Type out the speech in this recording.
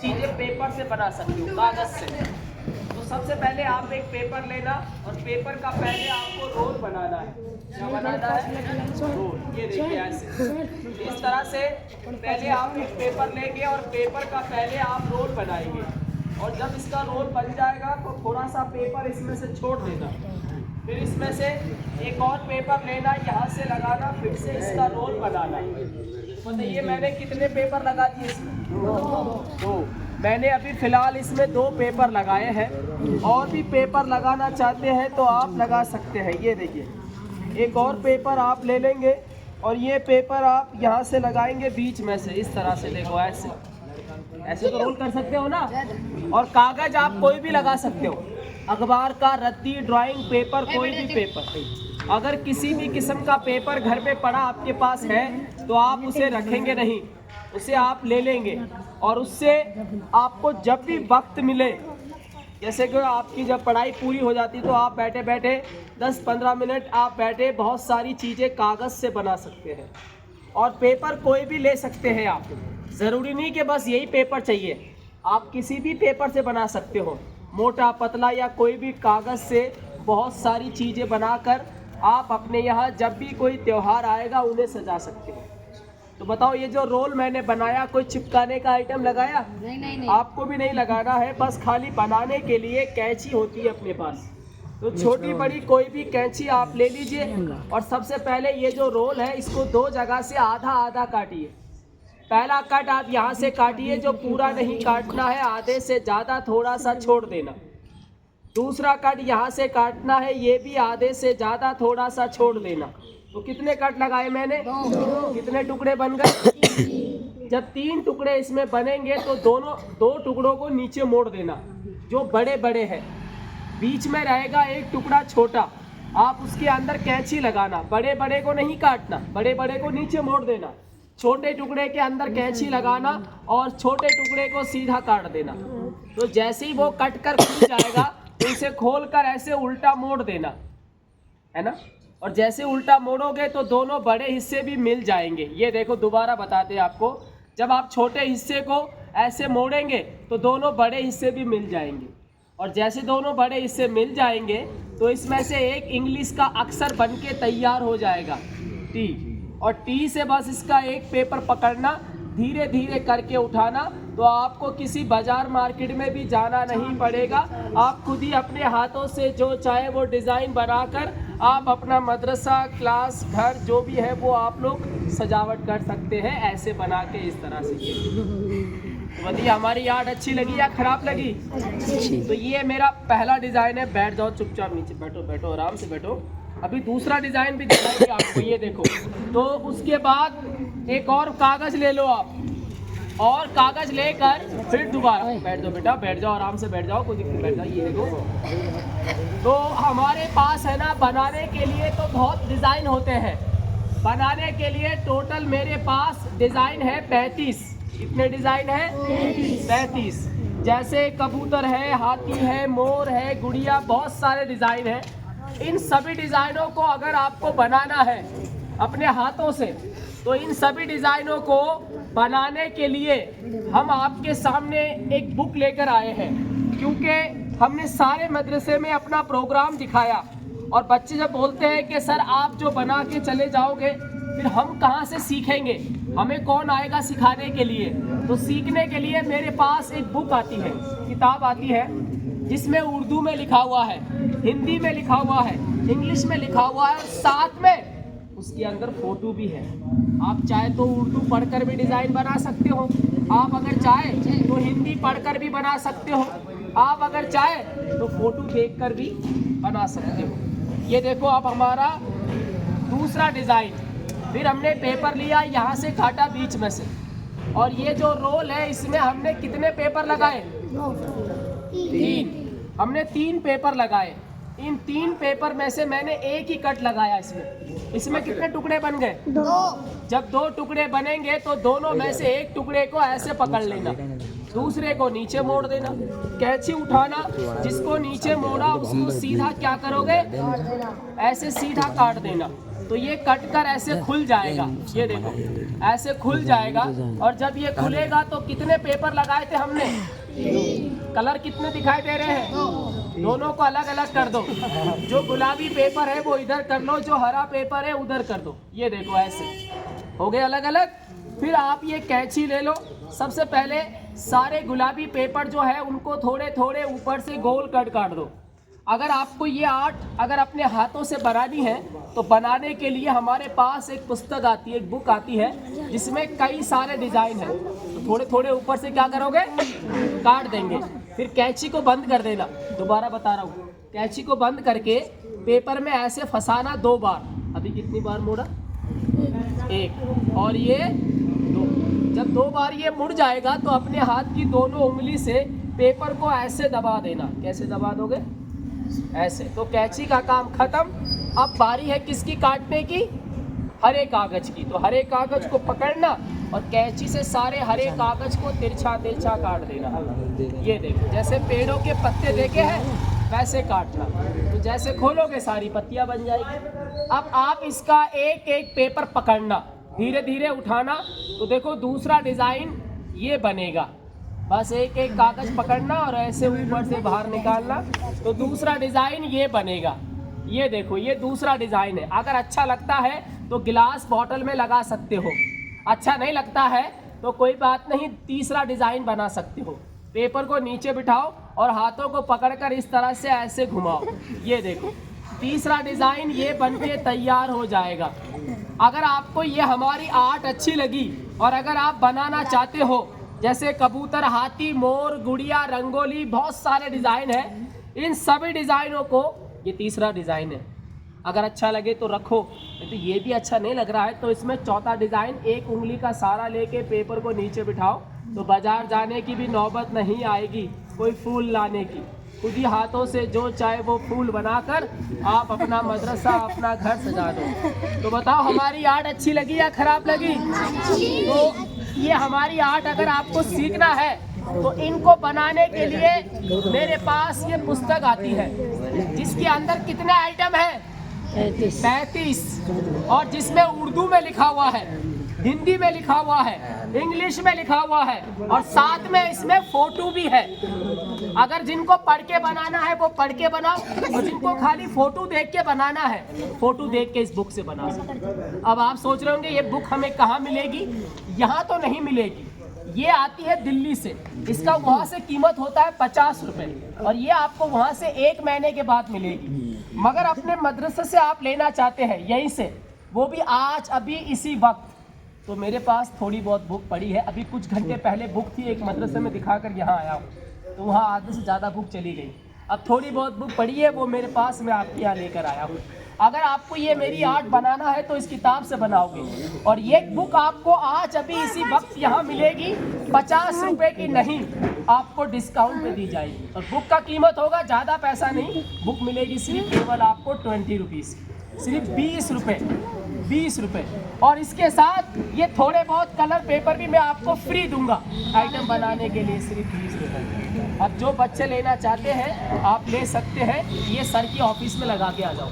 चीज़ें पेपर से बना सकते हो, कागज़ से। तो सबसे पहले आप एक पेपर लेना और पेपर का पहले आपको रोल बनाना है। क्या बनाना है? रोल। ये देखिए ऐसे इस तरह से पहले आप एक पेपर लेंगे और पेपर का पहले आप रोल बनाएंगे। और जब इसका रोल बन जाएगा तो थोड़ा सा पेपर इसमें से छोड़ देना, फिर इसमें से एक और पेपर लेना, यहाँ से लगाना, फिर से इसका रोल बनाना। बताइए मैंने कितने पेपर लगा दिए इसमें? दो। मैंने अभी फ़िलहाल इसमें 2 पेपर लगाए हैं। और भी पेपर लगाना चाहते हैं तो आप लगा सकते हैं। ये देखिए एक और पेपर आप ले लेंगे और ये पेपर आप यहाँ से लगाएंगे बीच में से, इस तरह से। देखो ऐसे ऐसे तो रोल कर सकते हो ना। और कागज़ आप कोई भी लगा सकते हो, अखबार का, रद्दी, ड्राइंग पेपर, कोई भी पेपर। अगर किसी भी किस्म का पेपर घर पे पड़ा आपके पास है तो आप उसे रखेंगे नहीं, उसे आप ले लेंगे और उससे आपको जब भी वक्त मिले, जैसे कि आपकी जब पढ़ाई पूरी हो जाती तो आप बैठे बैठे 10-15 मिनट आप बैठे बहुत सारी चीज़ें कागज़ से बना सकते हैं। और पेपर कोई भी ले सकते हैं आप, ज़रूरी नहीं कि बस यही पेपर चाहिए, आप किसी भी पेपर से बना सकते हो, मोटा पतला या कोई भी कागज़ से बहुत सारी चीज़ें बनाकर आप अपने यहाँ जब भी कोई त्यौहार आएगा उन्हें सजा सकते हो। तो बताओ ये जो रोल मैंने बनाया, कोई चिपकाने का आइटम लगाया? नहीं। आपको भी नहीं लगाना है, बस खाली बनाने के लिए कैंची होती है अपने पास। तो छोटी बड़ी कोई भी कैंची आप ले लीजिए और सबसे पहले ये जो रोल है इसको 2 जगह से आधा आधा काटिए। पहला कट आप यहाँ से काटिए, जो पूरा नहीं काटना है, आधे से ज़्यादा थोड़ा सा छोड़ देना। दूसरा कट यहाँ से काटना है, ये भी आधे से ज़्यादा थोड़ा सा छोड़ देना। तो कितने कट लगाए मैंने? 2। कितने टुकड़े बन गए? जब 3 टुकड़े इसमें बनेंगे तो दोनों 2 टुकड़ों को नीचे मोड़ देना, जो बड़े बड़े हैं। बीच में रहेगा एक टुकड़ा छोटा, आप उसके अंदर कैंची लगाना, बड़े बड़े को नहीं काटना, बड़े बड़े को नीचे मोड़ देना, छोटे टुकड़े के अंदर कैंची लगाना और छोटे टुकड़े को सीधा काट देना। तो जैसे ही वो कट कर खुल जाएगा तो इसे खोल कर ऐसे उल्टा मोड़ देना, है ना। और जैसे उल्टा मोड़ोगे तो दोनों बड़े हिस्से भी मिल जाएंगे। ये देखो दोबारा बताते हैं आपको, जब आप छोटे हिस्से को ऐसे मोड़ेंगे तो दोनों बड़े हिस्से भी मिल जाएंगे। और जैसे दोनों बड़े हिस्से मिल जाएंगे तो इसमें से एक इंग्लिश का अक्षर बन के तैयार हो जाएगा, टी। और टी से बस इसका एक पेपर पकड़ना, धीरे धीरे करके उठाना, तो आपको किसी बाजार मार्केट में भी जाना नहीं पड़ेगा। आप खुद ही अपने हाथों से जो चाहे वो डिज़ाइन बनाकर आप अपना मदरसा, क्लास, घर जो भी है वो आप लोग सजावट कर सकते हैं, ऐसे बना के इस तरह से। तो बताइए हमारी आर्ट अच्छी लगी या ख़राब लगी? तो ये मेरा पहला डिज़ाइन है। बैठ जाओ चुपचाप, नीचे बैठो, बैठो आराम से बैठो। अभी दूसरा डिज़ाइन भी दिखाएंगे आपको, ये देखो। तो उसके बाद एक और कागज़ ले लो आप, और कागज़ लेकर फिर दोबारा बैठ जाओ बेटा, बैठ जाओ आराम से, बैठ जाओ, कोई दिक्कत, बैठ जाओ। ये देखो, तो हमारे पास है ना, बनाने के लिए तो बहुत डिज़ाइन होते हैं। बनाने के लिए टोटल मेरे पास डिज़ाइन है 35। कितने डिज़ाइन है? 35। जैसे कबूतर है, हाथी है, मोर है, गुड़िया, बहुत सारे डिज़ाइन हैं। इन सभी डिज़ाइनों को अगर आपको बनाना है अपने हाथों से, तो इन सभी डिज़ाइनों को बनाने के लिए हम आपके सामने एक बुक लेकर आए हैं, क्योंकि हमने सारे मदरसे में अपना प्रोग्राम दिखाया और बच्चे जब बोलते हैं कि सर आप जो बना के चले जाओगे फिर हम कहाँ से सीखेंगे, हमें कौन आएगा सिखाने के लिए। तो सीखने के लिए मेरे पास एक बुक आती है, किताब आती है, जिसमें उर्दू में लिखा हुआ है, हिंदी में लिखा हुआ है, इंग्लिश में लिखा हुआ है और साथ में उसके अंदर फ़ोटो भी है। आप चाहे तो उर्दू पढ़कर भी डिज़ाइन बना सकते हो, आप अगर चाहे तो हिंदी पढ़कर भी बना सकते हो, आप अगर चाहे तो फ़ोटो देखकर भी बना सकते हो। ये देखो अब हमारा दूसरा डिज़ाइन। फिर हमने पेपर लिया, यहाँ से काटा बीच में से, और ये जो रोल है इसमें हमने कितने पेपर लगाए? 3। हमने 3 पेपर लगाए। इन 3 पेपर में से मैंने एक ही कट लगाया इसमें कितने टुकड़े बन गए? 2। जब 2 टुकड़े बनेंगे तो दोनों में से एक टुकड़े को ऐसे पकड़ लेना, दूसरे को नीचे मोड़ देना, कैंची उठाना, जिसको नीचे मोड़ा उसको सीधा क्या करोगे? ऐसे सीधा काट देना। तो ये कट कर ऐसे खुल जाएगा, ये देखो ऐसे खुल जाएगा। और जब ये खुलेगा तो कितने पेपर लगाए थे हमने, कलर कितने दिखाई दे रहे हैं, दोनों को अलग अलग कर दो। जो गुलाबी पेपर है वो इधर कर लो, जो हरा पेपर है उधर कर दो, ये देखो ऐसे हो गए अलग अलग। फिर आप ये कैंची ले लो, सबसे पहले सारे गुलाबी पेपर जो है उनको थोड़े थोड़े ऊपर से गोल कट काट दो। अगर आपको ये आर्ट अगर अपने हाथों से बनानी है तो बनाने के लिए हमारे पास एक पुस्तक आती है, एक बुक आती है जिसमें कई सारे डिज़ाइन हैं। तो थोड़े थोड़े ऊपर से क्या करोगे, काट देंगे। फिर कैंची को बंद कर देना, दोबारा बता रहा हूँ, कैंची को बंद करके पेपर में ऐसे फंसाना 2 बार। अभी कितनी बार मोड़ा, 1 और ये 2। जब 2 बार ये मुड़ जाएगा तो अपने हाथ की दोनों उंगली से पेपर को ऐसे दबा देना। कैसे दबा दोगे, ऐसे। तो कैंची का काम खत्म। अब बारी है किसकी काटने की, हरे कागज की। तो हरे कागज को पकड़ना और कैंची से सारे हरे कागज को तिरछा तिरछा काट देना। ये देखो जैसे पेड़ों के पत्ते देखे हैं वैसे काटना। तो जैसे खोलोगे सारी पत्तियां बन जाएगी। अब आप इसका एक एक पेपर पकड़ना, धीरे धीरे उठाना, तो देखो दूसरा डिज़ाइन ये बनेगा। बस एक एक कागज पकड़ना और ऐसे ऊपर से बाहर निकालना, तो दूसरा डिज़ाइन ये बनेगा। ये देखो ये दूसरा डिज़ाइन है। अगर अच्छा लगता है तो गिलास बॉटल में लगा सकते हो, अच्छा नहीं लगता है तो कोई बात नहीं, तीसरा डिज़ाइन बना सकते हो। पेपर को नीचे बिठाओ और हाथों को पकड़कर इस तरह से ऐसे घुमाओ। ये देखो तीसरा डिज़ाइन ये बन के तैयार हो जाएगा। अगर आपको ये हमारी आर्ट अच्छी लगी और अगर आप बनाना चाहते हो, जैसे कबूतर, हाथी, मोर, गुड़िया, रंगोली, बहुत सारे डिज़ाइन हैं, इन सभी डिज़ाइनों को, ये तीसरा डिज़ाइन है, अगर अच्छा लगे तो रखो, नहीं तो ये भी अच्छा नहीं लग रहा है तो इसमें चौथा डिज़ाइन, एक उंगली का सहारा लेके पेपर को नीचे बिठाओ तो बाजार जाने की भी नौबत नहीं आएगी कोई फूल लाने की। खुद ही हाथों से जो चाहे वो फूल बनाकर आप अपना मदरसा, अपना घर सजा दो। तो बताओ हमारी आर्ट अच्छी लगी या खराब लगी? तो ये हमारी आर्ट अगर आपको सीखना है तो इनको बनाने के लिए मेरे पास ये पुस्तक आती है जिसके अंदर कितने आइटम हैं, 35, और जिसमें उर्दू में लिखा हुआ है, हिंदी में लिखा हुआ है, इंग्लिश में लिखा हुआ है और साथ में इसमें फोटो भी है। अगर जिनको पढ़ के बनाना है वो पढ़ के बनाओ और जिनको खाली फोटो देख के बनाना है फोटो देख के इस बुक से बना सकते। अब आप सोच रहे होंगे ये बुक हमें कहाँ मिलेगी? यहाँ तो नहीं मिलेगी, ये आती है दिल्ली से। इसका वहाँ से कीमत होता है 50 रुपये और ये आपको वहाँ से 1 महीने के बाद मिलेगी। मगर अपने मदरसे से आप लेना चाहते हैं यहीं से, वो भी आज अभी इसी वक्त, तो मेरे पास थोड़ी बहुत बुक पड़ी है। अभी कुछ घंटे पहले बुक थी, एक मदरसे में दिखाकर यहाँ आया हूँ तो वहाँ आधे से ज़्यादा बुक चली गई। अब थोड़ी बहुत बुक पड़ी है वो मेरे पास, मैं आपके यहाँ लेकर आया हूँ। अगर आपको ये मेरी आर्ट बनाना है तो इस किताब से बनाओगे और ये बुक आपको आज अभी इसी वक्त यहाँ मिलेगी 50 रुपये की नहीं, आपको डिस्काउंट पे दी जाएगी। और बुक का कीमत होगा ज़्यादा पैसा नहीं, बुक मिलेगी सिर्फ केवल आपको 20 रुपीज़, सिर्फ 20 रुपये। और इसके साथ ये थोड़े बहुत कलर पेपर भी मैं आपको फ्री दूंगा आइटम बनाने के लिए, सिर्फ 20 रुपये। अब जो बच्चे लेना चाहते हैं आप ले सकते हैं, ये सर की ऑफिस में लगा के आ जाओ।